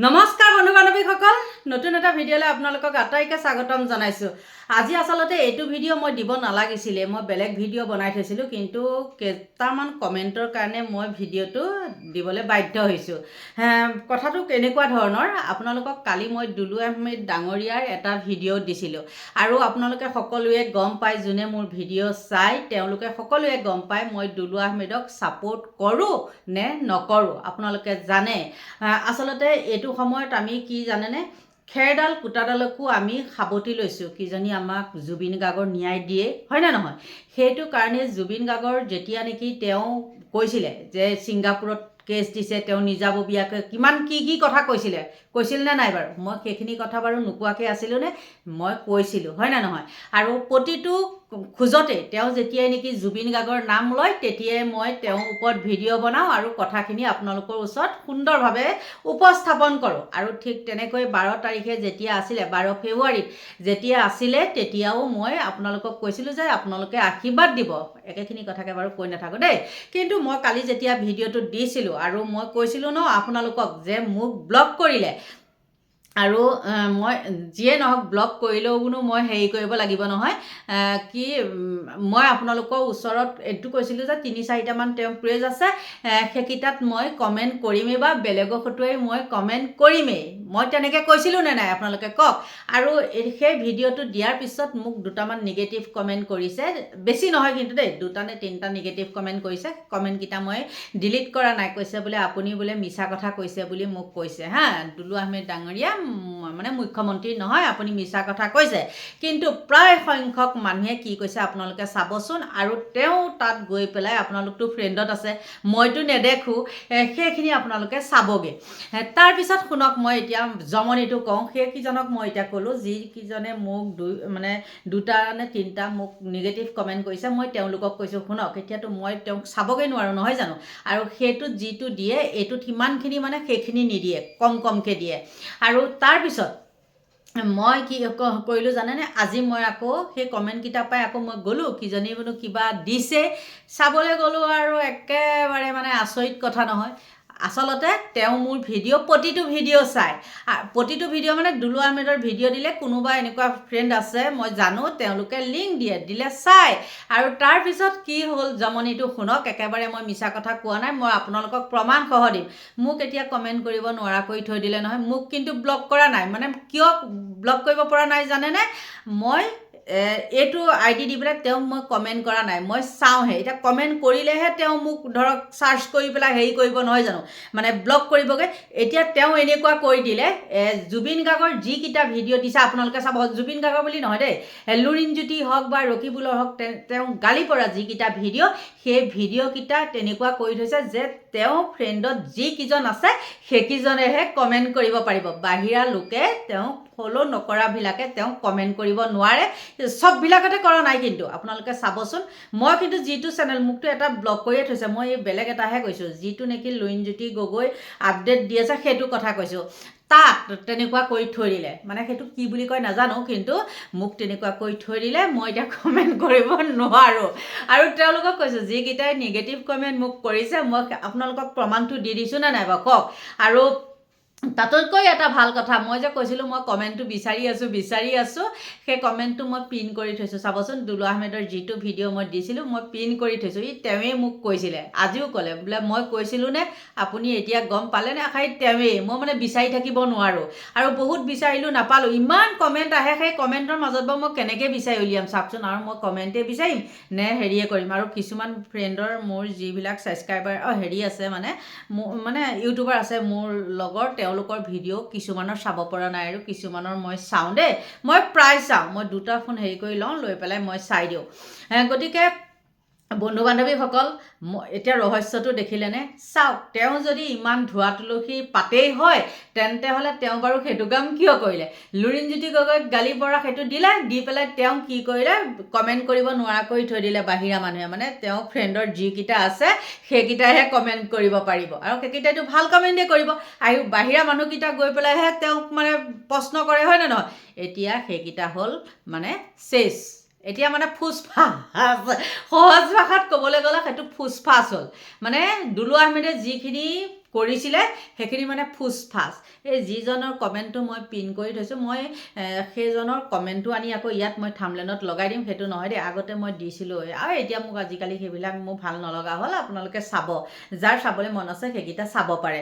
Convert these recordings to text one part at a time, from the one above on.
নমস্কাৰ বন্ধু বান্ধৱীসকল, নতুন এটা ভিডিঅ'লৈ আপোনালোকক আটাইকে স্বাগতম জনাইছোঁ। আজি আচলতে এইটো ভিডিঅ' মই দিব নালাগিছিলে, মই বেলেগ ভিডিঅ' বনাই থৈছিলোঁ, কিন্তু কেইটামান কমেণ্টৰ কাৰণে মই ভিডিঅ'টো দিবলৈ বাধ্য হৈছোঁ। কথাটো কেনেকুৱা ধৰণৰ, আপোনালোকক কালি মই দুলু আহমেদ ডাঙৰীয়াৰ এটা ভিডিঅ' দিছিলোঁ আৰু আপোনালোকে সকলোৱে গম পায়, যোনে মোৰ ভিডিঅ' চাই তেওঁলোকে সকলোৱে গম পায় মই দুলু আহমেদক ছাপোৰ্ট কৰোঁ নে নকৰোঁ। আপোনালোকে জানে আচলতে এইটো সময়ত আমি কি জানেনে, খেৰডাল কুটাডালকো আমি সাৱটি লৈছোঁ, কিজনী আমাক জুবিন গাৰ্গৰ ন্যায় দিয়ে, হয়নে নহয়? সেইটো কাৰণে জুবিন গাৰ্গৰ যেতিয়া নেকি তেওঁ কৈছিলে যে ছিংগাপুৰত কেছ দিছে, তেওঁ নিজাববীয়াকৈ কিমান কি কথা কৈছিল নে নাই বাৰু? মই সেইখিনি কথা বাৰু নোকোৱাকৈ আছিলোঁনে? মই কৈছিলোঁ, হয়নে নহয়? আৰু প্ৰতিটো খোজতে তেওঁ যেতিয়াই নেকি জুবিন গাৰ্গৰ নাম লয়, তেতিয়াই মই তেওঁৰ ওপৰত ভিডিঅ' বনাওঁ আৰু কথাখিনি আপোনালোকৰ ওচৰত সুন্দৰভাৱে উপস্থাপন কৰোঁ। আৰু ঠিক তেনেকৈ 12 তাৰিখে যেতিয়া আছিলে, 12 ফেব্ৰুৱাৰীত যেতিয়া আছিলে, তেতিয়াও মই আপোনালোকক কৈছিলোঁ যে আপোনালোকে আশীৰ্বাদ দিব। একেখিনি কথাকে বাৰু কৈ নাথাকোঁ দেই। কিন্তু মই কালি যেতিয়া ভিডিঅ'টো দিছিলোঁ আৰু মই কৈছিলোঁ ন আপোনালোকক যে মোক ব্লক কৰিলে, আৰু মই যিয়ে নহওক ব্লক কৰিলেও বোলো মই হেৰি কৰিব লাগিব নহয়, কি মই আপোনালোকৰ ওচৰত এইটো কৈছিলোঁ যে 3-4টামান তেওঁ পেজ আছে, সেইকেইটাত মই কমেণ্ট কৰিমেই বা বেলেগক হতুৱাই মই কমেণ্ট কৰিমেই। মই তেনেকৈ কৈছিলোঁ নে নাই আপোনালোকে কওক? আৰু সেই ভিডিঅ'টো দিয়াৰ পিছত মোক দুটামান নিগেটিভ কমেণ্ট কৰিছে, বেছি নহয় কিন্তু দেই, 2টা নে 3টা নিগেটিভ কমেণ্ট কৰিছে। কমেণ্টকেইটা মই ডিলিট কৰা নাই, কৈছে বোলে আপুনি বোলে মিছা কথা কৈছে বুলি মোক কৈছে। দুলু আহমেদ ডাঙৰীয়া মানে মুখ্যমন্ত্ৰী নহয়, আপুনি মিছা কথা কৈছে। কিন্তু প্ৰায় সংখ্যক মানুহে কি কৈছে আপোনালোকে চাবচোন, আৰু তেওঁ তাত গৈ পেলাই, আপোনালোকতো ফ্ৰেণ্ডত আছে, মইতো নেদেখোঁ, সেইখিনি আপোনালোকে চাবগৈ। তাৰপিছত শুনক, মই এতিয়া জমনিটো কওঁ, সেইকেইজনক মই এতিয়া ক'লোঁ, যিকেইজনে মোক 2টা নে 3টা মোক নিগেটিভ কমেণ্ট কৰিছে, মই তেওঁলোকক কৈছোঁ শুনক, এতিয়াতো মই তেওঁক চাবগৈ নোৱাৰোঁ নহয় জানো? আৰু সেইটোত যিটো দিয়ে, এইটোত সিমানখিনি মানে সেইখিনি নিদিয়ে, কমকৈ দিয়ে। আৰু তাৰপিছত মই কি কৰিলোঁ জানেনে, আজি মই আকৌ সেই কমেণ্টকেইটাৰ পৰাই আকৌ মই গ'লোঁ, কিজনী বোলো কিবা দিছে, চাবলৈ গ'লোঁ, আৰু একেবাৰে মানে আচৰিত কথা নহয়। আচলতে তেওঁ মোৰ প্ৰতিটো ভিডিঅ' চায়, প্ৰতিটো ভিডিঅ' মানে দুলু আহমেদৰ ভিডিঅ' দিলে কোনোবা এনেকুৱা ফ্ৰেণ্ড আছে মই জানো, তেওঁলোকে লিংক দিলে চায়। আৰু তাৰপিছত কি হ'ল জমনিটো শুনক, একেবাৰে মই মিছা কথা কোৱা নাই, মই আপোনালোকক প্ৰমাণসহ দিম। মোক এতিয়া কমেণ্ট কৰিব নোৱাৰা কৰি থৈ দিলে নহয়। মোক কিন্তু ব্লক কৰা নাই, মানে কিয় ব্লক কৰিব পৰা নাই জানেনে? মই এইটো ID দি পেলাই তেওঁক মই কমেণ্ট কৰা নাই, মই চাওঁহে। এতিয়া কমেণ্ট কৰিলেহে তেওঁ মোক ধৰক চাৰ্চ কৰি পেলাই হেৰি কৰিব নহয় জানো, মানে ব্লক কৰিবগৈ। এতিয়া তেওঁ এনেকুৱা কৰি দিলে, জুবিন গাৰ্গৰ যিকেইটা ভিডিঅ' দিছে আপোনালোকে চাব, জুবিন গাৰ্গৰ বুলি নহয় দেই, লুৰিণজ্যোতি হওক বা ৰকিবুলৰ হওক, তেওঁ গালি পৰা যিকেইটা ভিডিঅ', সেই ভিডিঅ'কেইটা তেনেকুৱা কৰি থৈছে যে তেওঁ ফ্ৰেণ্ডত যিকেইজন আছে সেইকেইজনেহে কমেণ্ট কৰিব পাৰিব, বাহিৰা লোকে তেওঁক ফ'ল' নকৰাবিলাকে তেওঁক কমেণ্ট কৰিব নোৱাৰে। চববিলাকতে কৰা নাই কিন্তু আপোনালোকে চাবচোন। মই কিন্তু যিটো চেনেল, মোকতো এটা ব্লক কৰিয়ে থৈছে, মই এই বেলেগ এটাহে কৈছোঁ, যিটো নেকি লুৰিণজ্যোতি গগৈ আপডেট দি আছে সেইটো কথা কৈছোঁ। তাত তেনেকুৱা কৰি থৈ দিলে, মানে সেইটো কি বুলি কয় নাজানো, কিন্তু মোক তেনেকুৱা কৰি থৈ দিলে, মই এতিয়া কমেণ্ট কৰিব নোৱাৰোঁ। আৰু তেওঁলোকক কৈছোঁ, যিকেইটাই নিগেটিভ কমেণ্ট মোক কৰিছে, মই আপোনালোকক প্ৰমাণটো দি দিছোঁ নে নাই বাৰু কওক? আৰু তাতোতকৈ এটা ভাল কথা, মই যে কৈছিলোঁ মই কমেণ্টটো বিচাৰি আছোঁ, সেই কমেণ্টটো মই পিন কৰি থৈছোঁ। চাবচোন, দুলু আহমেদৰ যিটো ভিডিঅ' মই দিছিলোঁ, মই পিন কৰি থৈছোঁ। তেওঁৱেই মোক কৈছিলে, আজিও ক'লে বোলে মই কৈছিলোঁ নে আপুনি এতিয়া গম পালে নে? তেওঁৱেই, মই মানে বিচাৰি থাকিব নোৱাৰোঁ, আৰু বহুত বিচাৰিলোঁ নাপালোঁ। ইমান কমেণ্ট আহে, সেই কমেণ্টৰ মাজত বাৰু মই কেনেকৈ বিচাৰি উলিয়াম চাওকচোন। আৰু মই কমেণ্টেই বিচাৰিম নে হেৰিয়ে কৰিম? আৰু কিছুমান ফ্ৰেণ্ডৰ মোৰ যিবিলাক ছাবস্ক্ৰাইবাৰ হেৰি আছে, মানে ইউটিউবাৰ আছে মোৰ লগৰ, তেওঁলোকৰ ভিডিঅ' কিছুমানৰ চাব পৰা নাই, আৰু কিছুমানৰ মই চাওঁ দেই, মই প্ৰায় চাওঁ। মই 2টা ফোন হেৰি কৰি লওঁ, লৈ পেলাই মই চাই দিওঁ। গতিকে বন্ধু বান্ধৱীসকল, এতিয়া ৰহস্যটো দেখিলেনে? চাওক, তেওঁ যদি ইমান ধোৱা তুলসী পাতেই হয়, তেন্তে হ'লে তেওঁ বাৰু সেইটো কাম কিয় কৰিলে? লুৰিণজ্যোতি গগৈক গালি পৰা সেইটো দিলে, দি পেলাই তেওঁ কি কৰিলে, কমেণ্ট কৰিব নোৱাৰা কৰি থৈ দিলে বাহিৰা মানুহে। মানে তেওঁ ফ্ৰেণ্ডৰ যিকেইটা আছে সেইকেইটাইহে কমেণ্ট কৰিব পাৰিব, আৰু সেইকেইটাইতো ভাল কমেণ্টেই কৰিব, আৰু বাহিৰা মানুহকেইটা গৈ পেলাইহে তেওঁক মানে প্ৰশ্ন কৰে, হয়নে নহয়? এতিয়া সেইকেইটা হ'ল মানে চেছ, এতিয়া মানে ফুচফাচ, সহজ ভাষাত ক'বলৈ গ'লে সেইটো ফুচফাচ হ'ল। মানে দুলু আহমেদে যিখিনি কৰিছিলে সেইখিনি মানে ফুচফাচ। এই যিজনৰ কমেণ্টটো মই পিন কৰি থৈছোঁ, মই সেইজনৰ কমেণ্টটো আনি আকৌ ইয়াত মই থাম্বনেইলত লগাই দিম, সেইটো নহয় দেই। আগতে মই দিছিলোঁ আৰু এতিয়া মোক আজিকালি সেইবিলাক মোৰ ভাল নলগা হ'ল। আপোনালোকে চাব, যাৰ চাবলৈ মন আছে সেইকেইটা চাব পাৰে।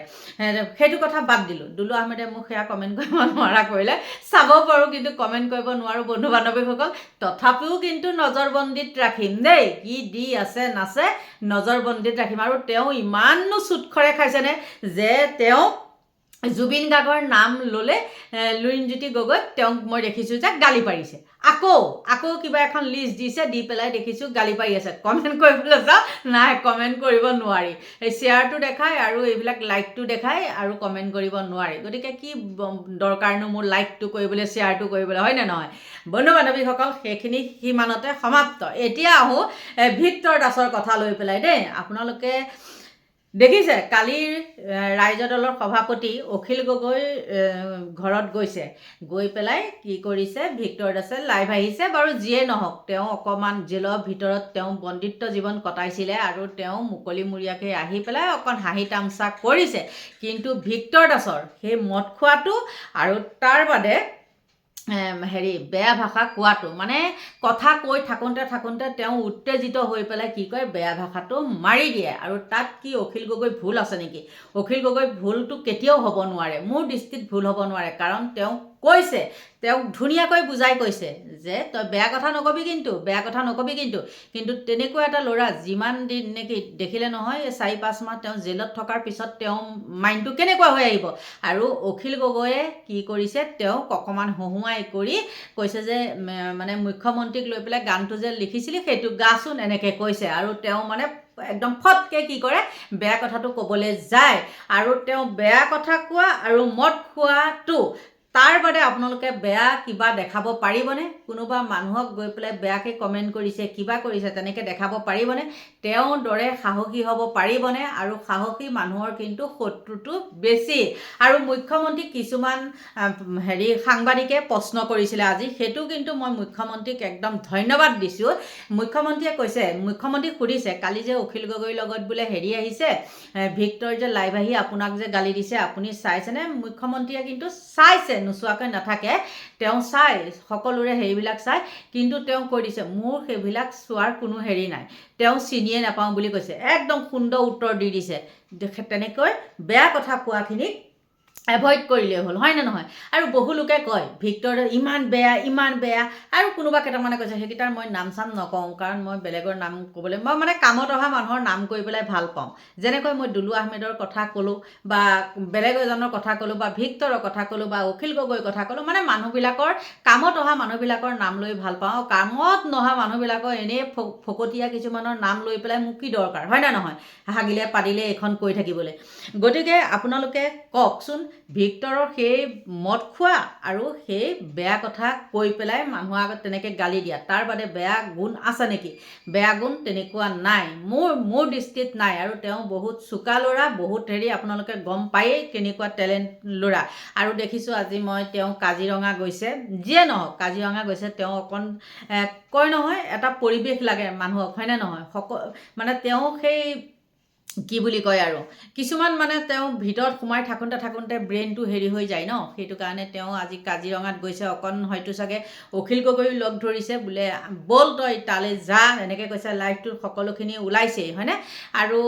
সেইটো কথা বাদ দিলোঁ। দুলু আহমেদে মোক সেয়া কমেণ্ট কৰিব নোৱাৰা কৰিলে। চাব পাৰোঁ কিন্তু কমেণ্ট কৰিব নোৱাৰোঁ বন্ধু বান্ধৱীসকল। তথাপিও কিন্তু নজৰবন্দীত ৰাখিম দেই, কি দি আছে নাছে নজৰবন্দীত ৰাখিম। আৰু তেওঁ ইমাননো চুটখৰে খাইছেনে যে তেওঁ জুবিন গাৰ্গৰ নাম ল'লে লুৰিণজ্যোতি গগৈক তেওঁক মই দেখিছোঁ যে গালি পাৰিছে। আকৌ কিবা এখন লিষ্ট দিছে, দি পেলাই দেখিছোঁ গালি পাৰি আছে। কমেণ্ট কৰিবলৈ যাওঁ, নাই কমেণ্ট কৰিব নোৱাৰি। এই শ্বেয়াৰটো দেখায় আৰু এইবিলাক লাইকটো দেখায় আৰু কমেণ্ট কৰিব নোৱাৰি। গতিকে কি দৰকাৰনো মোৰ লাইকটো কৰিবলৈ, শ্বেয়াৰটো কৰিবলৈ, হয়নে নহয়? বন্ধু বান্ধৱীসকল, সেইখিনি সিমানতে সমাপ্ত। এতিয়া আহোঁ ভিক্টৰ দাসৰ কথা লৈ পেলাই দেই। আপোনালোকে দেখিছে কালিৰ ৰাইজৰ দলৰ সভাপতি অখিল গগৈ ঘৰত গৈছে, গৈ পেলাই কি কৰিছে, ভিক্টৰ দাসে লাইভ আহিছে। বাৰু যিয়ে নহওক, তেওঁ অকণমান জেলৰ ভিতৰত তেওঁ বন্দিত্ব জীৱন কটাইছিলে আৰু তেওঁ মুকলিমূৰীয়াকৈ আহি পেলাই অকণ হাঁহি তামচা কৰিছে। কিন্তু ভিক্টৰ দাসৰ সেই মদ খোৱাটো আৰু তাৰ বাদে বেয়া ভাষা কোৱাটো, মানে কথা কৈ থাকোঁতে তেওঁ উত্তেজিত হৈ পেলাই কি কয়, বেয়া ভাষাটো মাৰি দিয়ে। আৰু তাত কি অখিল গগৈ ভুল আছে নেকি? অখিল গগৈ ভুলটো কেতিয়াও হ'ব নোৱাৰে, মোৰ দৃষ্টিত ভুল হ'ব নোৱাৰে। কাৰণ তেওঁ কৈছে, তেওঁক ধুনীয়াকৈ বুজাই কৈছে যে তই বেয়া কথা নকবি কিন্তু, বেয়া কথা নকবি কিন্তু। কিন্তু তেনেকুৱা এটা ল'ৰা যিমান দিন নেকি দেখিলে নহয়, 4-5 মাহ তেওঁ জেলত থকাৰ পিছত তেওঁ মাইণ্ডটো কেনেকুৱা হৈ আহিব। আৰু অখিল গগৈয়ে কি কৰিছে, তেওঁক অকণমান হহুৱাই কৰি কৈছে যে মানে মুখ্যমন্ত্ৰীক লৈ পেলাই গানটো যে লিখিছিলি সেইটো গাচোন, এনেকৈ কৈছে। আৰু তেওঁ মানে একদম ফটকৈ কি কৰে, বেয়া কথাটো ক'বলৈ যায়। আৰু তেওঁ বেয়া কথা কোৱা আৰু মদ খোৱাটো, তাৰ বাদে আপোনালোকে বেয়া কিবা দেখাব পাৰিবনে? কোনোবা মানুহক গৈ পেলাই বেয়াকৈ কমেণ্ট কৰিছে, কিবা কৰিছে, তেনেকৈ দেখাব পাৰিবনে? তেওঁৰ দৰে সাহসী হ'ব পাৰিবনে? আৰু সাহসী মানুহৰ কিন্তু শত্ৰুটো বেছি। আৰু মুখ্যমন্ত্ৰীক কিছুমান সাংবাদিকে প্ৰশ্ন কৰিছিলে আজি, সেইটো কিন্তু মই মুখ্যমন্ত্ৰীক একদম ধন্যবাদ দিছোঁ। মুখ্যমন্ত্ৰীয়ে কৈছে, মুখ্যমন্ত্ৰীক সুধিছে, কালি যে অখিল গগৈৰ লগত বোলে আহিছে, ভিক্টৰ যে লাইভ আহি আপোনাক যে গালি দিছে, আপুনি চাইছেনে? মুখ্যমন্ত্ৰীয়ে কিন্তু চাইছে, নোচোৱাকৈ নাথাকে, তেওঁ চাই, সকলোৰে সেইবিলাক চাই। কিন্তু তেওঁ কৈ দিছে, মোৰ সেইবিলাক চোৱাৰ কোনো নাই, তেওঁ চিনিয়ে নাপাওঁ বুলি কৈছে। একদম সুন্দৰ উত্তৰ দি দিছে। তেনেকৈ বেয়া কথা কোৱাখিনিক এভইড কৰিলেই হ'ল, হয়নে নহয়? আৰু বহু লোকে কয় ভিক্টৰ ইমান বেয়া, আৰু কোনোবা কেইটামানে কৈছে, সেইকেইটাৰ মই নাম চাম নকওঁ, কাৰণ মই বেলেগৰ নাম ক'বলৈ, মই মানে কামত অহা মানুহৰ নাম কৰি পেলাই ভাল পাওঁ। যেনেকৈ মই দুলু আহমেদৰ কথা ক'লোঁ, বা বেলেগ এজনৰ কথা ক'লোঁ, বা ভিক্টৰৰ কথা ক'লোঁ, বা অখিল গগৈৰ কথা ক'লোঁ, মানে মানুহবিলাকৰ কামত অহা মানুহবিলাকৰ নাম লৈ ভাল পাওঁ। কামত নহা মানুহবিলাকৰ এনেই ফকতীয়া কিছুমানৰ নাম লৈ পেলাই মোক কি দৰকাৰ, হয় নে নহয়? হাগিলে পাদিলে এইখন কৈ থাকিবলৈ। গতিকে আপোনালোকে কওকচোন, ভিক্টৰৰ সেই মদ খোৱা আৰু সেই বেয়া কথা কৈ পেলাই মানুহৰ আগত তেনেকৈ গালি দিয়া, তাৰ বাদে বেয়া গুণ আছে নেকি? বেয়া গুণ তেনেকুৱা নাই, মোৰ দৃষ্টিত নাই। আৰু তেওঁ বহুত চোকা ল'ৰা, বহুত আপোনালোকে গম পায়েই কেনেকুৱা টেলেণ্ট ল'ৰা। আৰু দেখিছোঁ আজি মই তেওঁ কাজিৰঙা গৈছে, যিয়ে নহওক কাজিৰঙা গৈছে, তেওঁ অকণ কয় নহয়, এটা পৰিৱেশ লাগে মানুহক, হয়নে নহয়? মানে তেওঁ সেই কি বুলি কয় আৰু কিছুমান মানে তেওঁ ভিতৰত সোমাই থাকোঁতে ব্ৰেইনটো হৈ যায় ন, সেইটো কাৰণে তেওঁ আজি কাজিৰঙাত গৈছে। অকণ হয়তো চাগে অখিল গগৈও লগ ধৰিছে, বোলে ব'ল তই তালৈ যা, এনেকৈ কৈছে। লাইভটোত সকলোখিনি ওলাইছেই, হয়নে? আৰু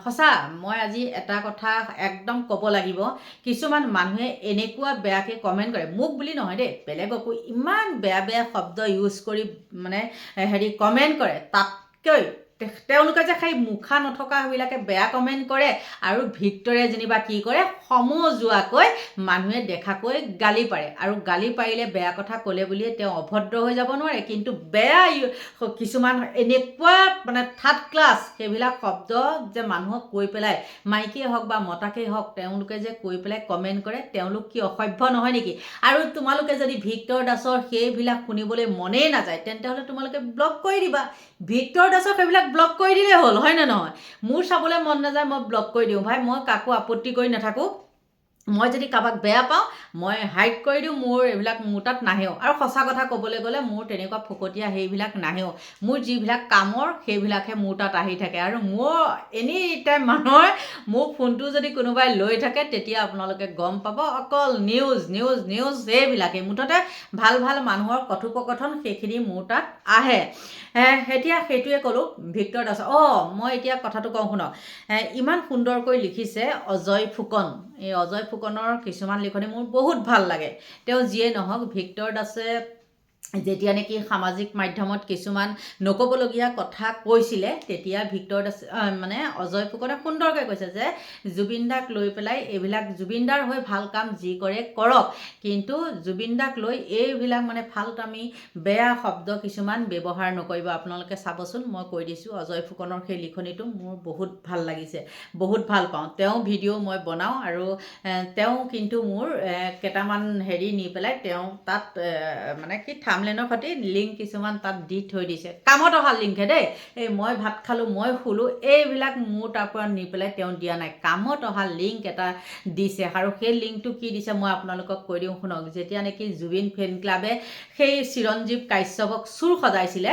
সঁচা, মই আজি এটা কথা একদম ক'ব লাগিব, কিছুমান মানুহে এনেকুৱা বেয়াকৈ কমেণ্ট কৰে, মোক বুলি নহয় দেই, বেলেগকো ইমান বেয়া শব্দ ইউজ কৰি মানে কমেণ্ট কৰে। তাতকৈ তেওঁলোকে যে সেই মুখা নথকা সেইবিলাকে বেয়া কমেণ্ট কৰে, আৰু ভিক্টৰে যেনিবা কি কৰে, সমজুৱাকৈ মানুহে দেখাকৈ গালি পাৰে। আৰু গালি পাৰিলে বেয়া কথা ক'লে বুলিয়ে তেওঁ অভদ্ৰ হৈ যাব নোৱাৰে। কিন্তু বেয়া কিছুমান এনেকুৱা মানে থাৰ্ড ক্লাছ সেইবিলাক শব্দ যে মানুহক কৈ পেলাই, মাইকীয়ে হওক বা মতাকেই হওক, তেওঁলোকে যে কৈ পেলাই কমেণ্ট কৰে, তেওঁলোক কি অসভ্য নহয় নেকি? আৰু তোমালোকে যদি ভিক্টৰ দাসৰ সেইবিলাক শুনিবলৈ মনেই নাযায়, তেন্তে হ'লে তোমালোকে ব্লক কৰি দিবা। ভিক্টৰ দাসক সেইবিলাক ব্লক কৰি দিলেই হ'ল, হয়নে নহয়? মোৰ চাবলৈ মন নাযায়, মই ব্লক কৰি দিওঁ ভাই, মই কাকো আপত্তি কৰি নাথাকোঁ। মই যদি কাৰোবাক বেয়া পাওঁ মই হাইড কৰি দিওঁ, মোৰ এইবিলাক মোৰ তাত নাহেও। আৰু সঁচা কথা ক'বলৈ গ'লে মোৰ তেনেকুৱা ফকতীয়া সেইবিলাক নাহেও। মোৰ যিবিলাক কামৰ সেইবিলাকহে মোৰ তাত আহি থাকে। আৰু মোৰ এনি টাইম মানুহৰ মোৰ ফোনটো যদি কোনোবাই লৈ থাকে তেতিয়া আপোনালোকে গম পাব, অকল নিউজ নিউজ নিউজ এইবিলাকেই। মুঠতে ভাল ভাল মানুহৰ কথোপকথন সেইখিনি মোৰ তাত আহে। এতিয়া সেইটোৱে ক'লোঁ ভিক্টৰ দাস। মই এতিয়া কথাটো কওঁ শুনক। ইমান সুন্দৰকৈ লিখিছে অজয় ফুকন। এই অজয় ফুকনৰ কিছুমান লিখনি মোৰ বহুত ভাল লাগে। তেওঁ যিয়ে নহওক, ভিক্টৰ দাসে যেতিয়া নেকি সামাজিক মাধ্যমত কিছুমান নক'বলগীয়া কথা কৈছিলে, তেতিয়া ভিক্টৰ দাস মানে অজয় ফুকনে সুন্দৰকৈ কৈছে যে জুবিন দাক লৈ পেলাই এইবিলাক, জুবিন দাৰ হৈ ভাল কাম যি কৰে কৰক, কিন্তু জুবিন দাক লৈ এইবিলাক মানে ফাল্টামি বেয়া শব্দ কিছুমান ব্যৱহাৰ নকৰিব। আপোনালোকে চাবচোন, মই কৈ দিছোঁ, অজয় ফুকনৰ সেই লিখনিটো মোৰ বহুত ভাল লাগিছে, বহুত ভাল পাওঁ। তেওঁ ভিডিঅ' মই বনাওঁ আৰু তেওঁ কিন্তু মোৰ কেইটামান হেৰি নি পেলাই তেওঁ তাত মানে কি থাম্বনেইলৰ সৈতে লিংক কিছুমান তাত দি থৈ দিছে। কামত অহা লিংকহে দেই। এই মই ভাত খালোঁ, মই শুলোঁ, এইবিলাক মোৰ তাৰ পৰা নি পেলাই তেওঁ দিয়া নাই। কামত অহা লিংক এটা দিছে। আৰু সেই লিংকটো কি দিছে মই আপোনালোকক কৈ দিওঁ শুনক। যেতিয়া নেকি জুবিন ফেন ক্লাবে সেই চিৰঞ্জীৱ কাশ্যপক চুৰ সজাইছিলে,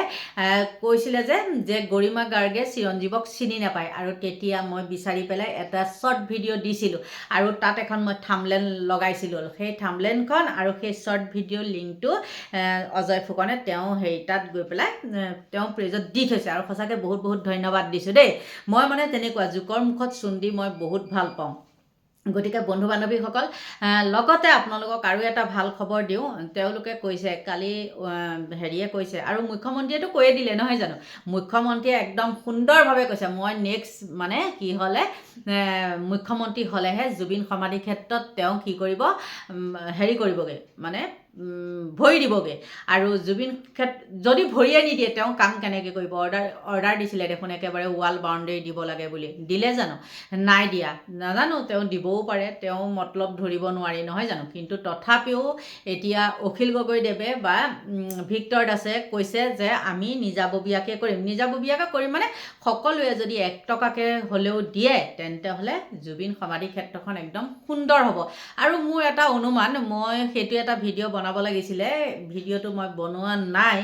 কৈছিলে যে গৰিমা গাৰ্গে চিৰঞ্জীৱক চিনি নাপায়। আৰু তেতিয়া মই বিচাৰি পেলাই এটা শ্বৰ্ট ভিডিঅ' দিছিলোঁ আৰু তাত এখন মই থাম্বনেইল লগাইছিলোঁ। সেই থাম্বনেইলখন আৰু সেই শ্বৰ্ট ভিডিঅ' লিংকটো অজয় ফুকনে তেওঁ তাত গৈ পেলাই তেওঁ পেজত দি থৈছে। আৰু সঁচাকৈ বহুত বহুত ধন্যবাদ দিছোঁ দেই। মই মানে তেনেকুৱা জোকৰ মুখত চুন দি মই বহুত ভাল পাওঁ। গতিকে বন্ধু বান্ধৱীসকল, লগতে আপোনালোকক আৰু এটা ভাল খবৰ দিওঁ। তেওঁলোকে কৈছে কালি হেৰিয়ে কৈছে, আৰু মুখ্যমন্ত্ৰীয়েতো কৈয়ে দিলে নহয় জানো। মুখ্যমন্ত্ৰীয়ে একদম সুন্দৰভাৱে কৈছে, মই নেক্সট মানে কি হ'লে মুখ্যমন্ত্ৰী হ'লেহে জুবিন সমাধি ক্ষেত্ৰত তেওঁ কি কৰিব, হেৰি কৰিবগৈ, মানে ভৰি দিবগৈ। আৰু জুবিন যদি ভৰিয়ে নিদিয়ে তেওঁ কাম কেনেকৈ কৰিব? অৰ্ডাৰ দিছিলে দেখোন একেবাৰে ৱাল বাউণ্ডেৰী দিব লাগে বুলি। দিলে জানো? নাই দিয়া। নাজানো, তেওঁ দিবও পাৰে, তেওঁ মতলব ধৰিব নোৱাৰি নহয় জানো। কিন্তু তথাপিও এতিয়া অখিল গগৈদেৱে বা ভিক্টৰ দাসে কৈছে যে আমি নিজাববীয়াকৈ কৰিম। নিজাববীয়াকৈ কৰিম মানে সকলোৱে যদি 1 টকাকৈ হ'লেও দিয়ে তেন্তে হ'লে জুবিন সমাধি ক্ষেত্ৰখন একদম সুন্দৰ হ'ব। আৰু মোৰ এটা অনুমান, মই সেইটো এটা ভিডিঅ' বনাব লাগিছিলে, ভিডিঅ'টো মই বনোৱা নাই।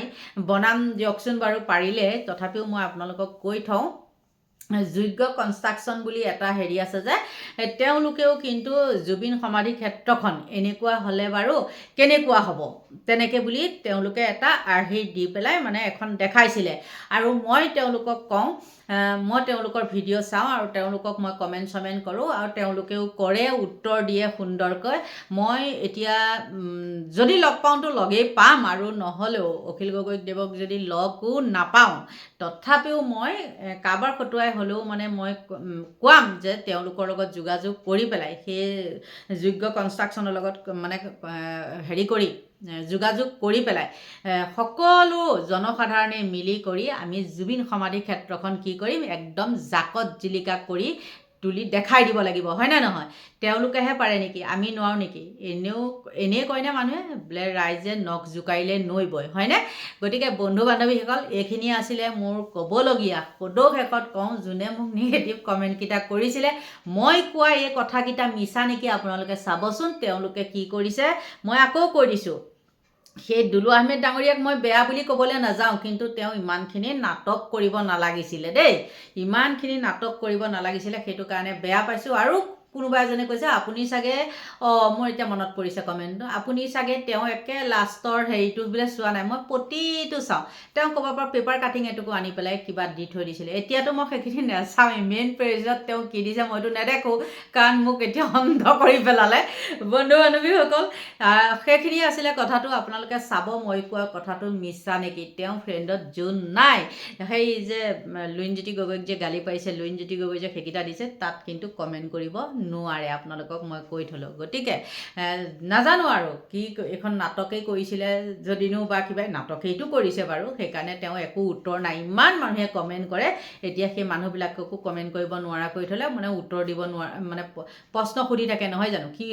বনাম দিয়কচোন বাৰু পাৰিলে। তথাপিও মই আপোনালোকক কৈ থওঁ, যোগ্য কনষ্ট্ৰাকশ্যন বুলি এটা হেৰি আছে যে, তেওঁলোকেও কিন্তু জুবিন সমাধি ক্ষেত্ৰখন এনেকুৱা হ'লে বাৰু কেনেকুৱা হ'ব তেনেকৈ বুলি তেওঁলোকে এটা আৰ্হি দি পেলাই মানে এখন দেখাইছিলে। আৰু মই তেওঁলোকক কওঁ, মই তেওঁলোকৰ ভিডিঅ' চাওঁ আৰু তেওঁলোকক মই কমেণ্ট কৰোঁ আৰু তেওঁলোকেও কৰে, উত্তৰ দিয়ে সুন্দৰকৈ। মই এতিয়া যদি লগ পাওঁতো লগেই পাম, আৰু নহ'লেও অখিল গগৈদেৱক যদি লগো নাপাওঁ তথাপিও মই কাৰোবাৰ ফটোৱাই হ'লেও মানে মই কোৱাম যে তেওঁলোকৰ লগত যোগাযোগ কৰি পেলাই সেই যোগ্য কনষ্ট্ৰাকশ্যনৰ লগত মানে হেৰি কৰি যোগাযোগ কৰি পেলাই সকলো জনসাধাৰণে মিলি কৰি আমি জুবিন সমাধি ক্ষেত্ৰখন কি কৰিম, একদম জাকত জিলিকা কৰি তুলি দেখাই দিব লাগিব, হয়নে নহয়? তেওঁলোকেহে পাৰে নেকি? আমি নোৱাৰোঁ নেকি? এনেই কয়নে মানুহে বোলে ৰাইজে নখ জোকাৰিলে নৈ বয়, হয়নে? গতিকে বন্ধু বান্ধৱীসকল, এইখিনি আছিলে মোৰ ক'বলগীয়া। সদৌ শেষত কওঁ, যোনে মোক নিগেটিভ কমেণ্টকেইটা কৰিছিলে, মই কোৱা এই কথাকেইটা মিছা নেকি আপোনালোকে চাবচোন। তেওঁলোকে কি কৰিছে মই আকৌ কৈ দিছোঁ, সেই দুলু আহমেদ ডাঙৰীয়াক মই বেয়া বুলি ক'বলৈ নাযাওঁ, কিন্তু তেওঁ ইমানখিনি নাটক কৰিব নালাগিছিলে দেই। ইমানখিনি নাটক কৰিব নালাগিছিলে, সেইটো কাৰণে বেয়া পাইছোঁ। আৰু কোনোবা এজনে কৈছে আপুনি চাগে, মোৰ এতিয়া মনত পৰিছে কমেণ্টটো, আপুনি চাগে তেওঁ একে লাষ্টৰ হেৰিটো বোলে চোৱা নাই। মই প্ৰতিটো চাওঁ। তেওঁ ক'ৰবাৰ পৰা পেপাৰ কাটিং এটুকু আনি পেলাই কিবা দি থৈ দিছিলে। এতিয়াতো মই সেইখিনি নাচাওঁৱেই। মেইন পেজত তেওঁ কি দিছে মইতো নেদেখোঁ, কাৰণ মোক এতিয়া অন্ধ কৰি পেলালে। বন্ধু বান্ধৱীসকল, সেইখিনি আছিলে কথাটো। আপোনালোকে চাব মই কোৱা কথাটো মিছা নেকি। তেওঁ ফ্ৰেণ্ডত যোন নাই, সেই যে লুইনজ্যোতি গগৈক যে গালি পাৰিছে, লুইনজ্যোতি গগৈ যে সেইকেইটা দিছে, তাত কিন্তু কমেণ্ট কৰিব নোৱাৰে। আপোনালোকক মই কৈ থ'লোঁ। গতিকে নাজানো আৰু কি এইখন নাটকেই কৰিছিলে যদিনো বা কিবা নাটকেইটো কৰিছে বাৰু, সেইকাৰণে তেওঁ একো উত্তৰ নাই। ইমান মানুহে কমেণ্ট কৰে, এতিয়া সেই মানুহবিলাককো কমেণ্ট কৰিব নোৱাৰা কৰি থ'লে, মানে উত্তৰ দিব নোৱাৰা, মানে প্ৰশ্ন সুধি থাকে নহয় জানো, কি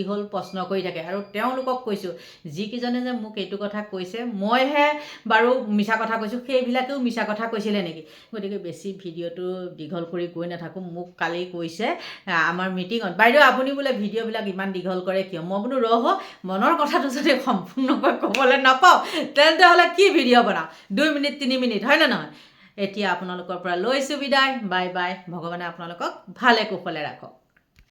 হ'ল প্ৰশ্ন কৰি থাকে। আৰু তেওঁলোকক কৈছোঁ, যিকেইজনে যে মোক এইটো কথা কৈছে, মইহে বাৰু মিছা কথা কৈছোঁ, সেইবিলাকেও মিছা কথা কৈছিলে নেকি? গতিকে বেছি ভিডিঅ'টো দীঘল কৰি গৈ নাথাকোঁ। মোক কালি কৈছে আমাৰ মিটিঙত বাইদেউ আপুনি বোলে ভিডিঅ'বিলাক ইমান দীঘল কৰে কিয় মই বোলো ৰহ মনৰ কথাটো যদি সম্পূৰ্ণকৈ ক'বলৈ নাপাওঁ তেন্তে হ'লে কি ভিডিঅ' বনাওঁ 2 মিনিট 3 মিনিট হয় নে নহয় এতিয়া আপোনালোকৰ পৰা লৈছোঁ বিদায় বাই বাই ভগৱানে আপোনালোকক ভালে কুশলে ৰাখক